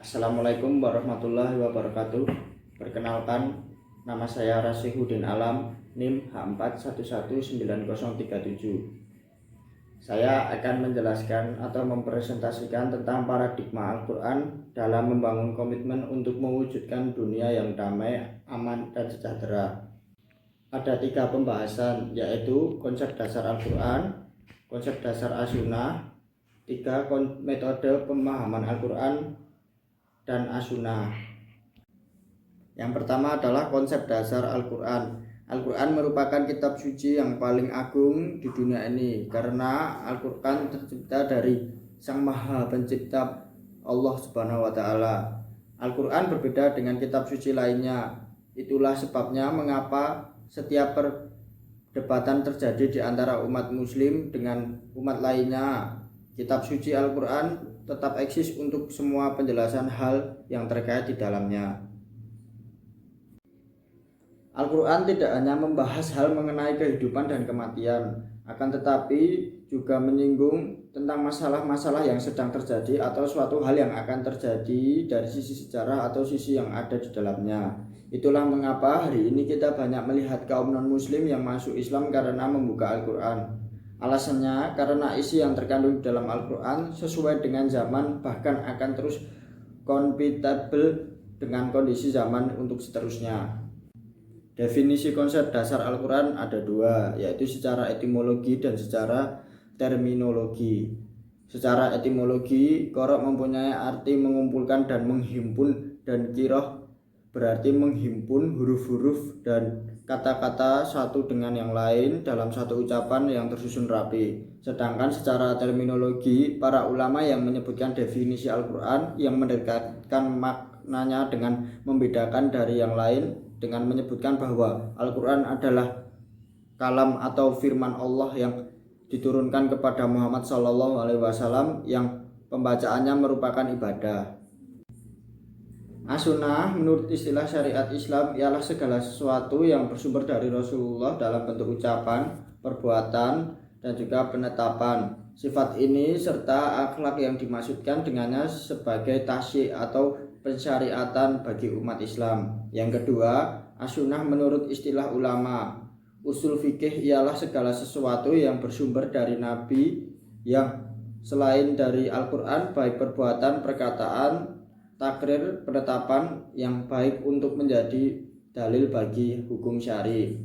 Assalamualaikum warahmatullahi wabarakatuh. Perkenalkan, nama saya Rasihudin Alam, NIM H411937. Saya akan menjelaskan atau mempresentasikan tentang paradigma Al-Quran dalam membangun komitmen untuk mewujudkan dunia yang damai, aman, dan sejahtera. Ada 3 pembahasan, yaitu konsep dasar Al-Quran, konsep dasar As-Sunnah, 3 metode pemahaman Al-Quran dan As-Sunnah. Yang pertama adalah konsep dasar Al-Quran. Al-Quran merupakan kitab suci yang paling agung di dunia ini karena Al-Quran tercipta dari Sang Maha Pencipta Allah Subhanahu wa Ta'ala. Al-Quran berbeda dengan kitab suci lainnya. Itulah sebabnya mengapa setiap perdebatan terjadi di antara umat muslim dengan umat lainnya. Kitab suci Al-Quran tetap eksis untuk semua penjelasan hal yang terkait di dalamnya. Al-Quran tidak hanya membahas hal mengenai kehidupan dan kematian, akan tetapi juga menyinggung tentang masalah-masalah yang sedang terjadi atau suatu hal yang akan terjadi dari sisi sejarah atau sisi yang ada di dalamnya. Itulah mengapa hari ini kita banyak melihat kaum non-muslim yang masuk Islam karena membuka Al-Quran. Alasannya karena isi yang terkandung dalam Al-Quran sesuai dengan zaman, bahkan akan terus kompatibel dengan kondisi zaman untuk seterusnya. Definisi konsep dasar Al-Quran ada 2, yaitu secara etimologi dan secara terminologi. Secara etimologi, qorok mempunyai arti mengumpulkan dan menghimpun, dan qiroh berarti menghimpun huruf-huruf dan kata-kata satu dengan yang lain dalam satu ucapan yang tersusun rapi. Sedangkan secara terminologi, para ulama yang menyebutkan definisi Al-Quran yang mendekatkan maknanya dengan membedakan dari yang lain dengan menyebutkan bahwa Al-Quran adalah kalam atau firman Allah yang diturunkan kepada Muhammad SAW yang pembacaannya merupakan ibadah. As-Sunnah menurut istilah syariat Islam ialah segala sesuatu yang bersumber dari Rasulullah dalam bentuk ucapan, perbuatan, dan juga penetapan. Sifat ini serta akhlak yang dimaksudkan dengannya sebagai tasyik atau pensyariatan bagi umat Islam. Yang kedua, As-Sunnah menurut istilah ulama. Usul fikih ialah segala sesuatu yang bersumber dari Nabi yang selain dari Al-Quran, baik perbuatan, perkataan, takrir, penetapan yang baik untuk menjadi dalil bagi hukum syari.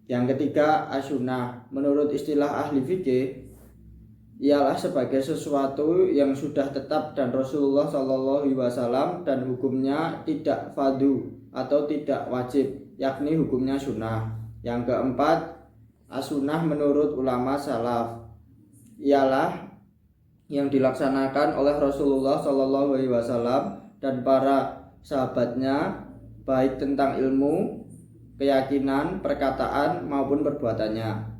Yang ketiga, As-Sunnah menurut istilah ahli fikih ialah sebagai sesuatu yang sudah tetap dan Rasulullah SAW dan hukumnya tidak fardhu atau tidak wajib, yakni hukumnya sunnah. Yang keempat, As-Sunnah menurut ulama salaf ialah yang dilaksanakan oleh Rasulullah SAW dan para sahabatnya, baik tentang ilmu, keyakinan, perkataan maupun perbuatannya.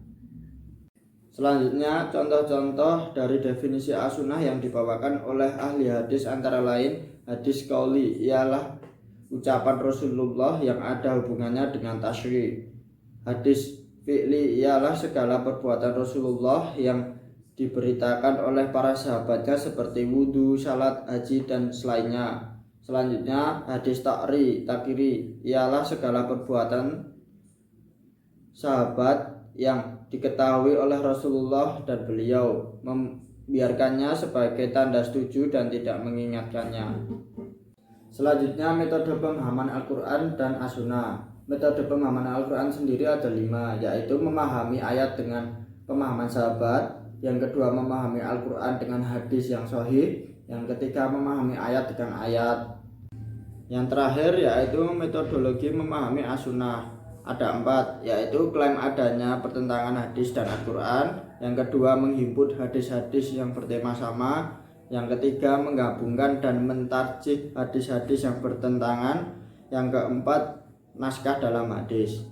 Selanjutnya, contoh-contoh dari definisi As-Sunnah yang dibawakan oleh ahli hadis antara lain hadis qauli ialah ucapan Rasulullah yang ada hubungannya dengan tasyri'. Hadis fi'li ialah segala perbuatan Rasulullah yang diberitakan oleh para sahabatnya seperti wudhu, salat, haji, dan selainnya. Selanjutnya, hadis takri ialah segala perbuatan sahabat yang diketahui oleh Rasulullah dan beliau membiarkannya sebagai tanda setuju dan tidak mengingatkannya. Selanjutnya, metode pemahaman Al-Quran dan As-Sunnah. Metode pemahaman Al-Quran sendiri ada 5, yaitu memahami ayat dengan pemahaman sahabat, yang kedua memahami Al-Quran dengan hadis yang sahih, yang ketiga memahami ayat dengan ayat, yang terakhir yaitu metodologi memahami As-Sunnah. Ada 4, yaitu klaim adanya pertentangan hadis dan Al-Quran, yang kedua menghimpun hadis-hadis yang bertema sama, yang ketiga menggabungkan dan mentarjih hadis-hadis yang bertentangan, yang keempat naskah dalam hadis.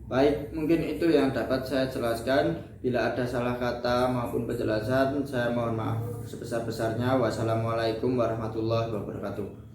Baik, mungkin itu yang dapat saya jelaskan. Bila ada salah kata maupun penjelasan, saya mohon maaf sebesar-besarnya. Wassalamualaikum warahmatullahi wabarakatuh.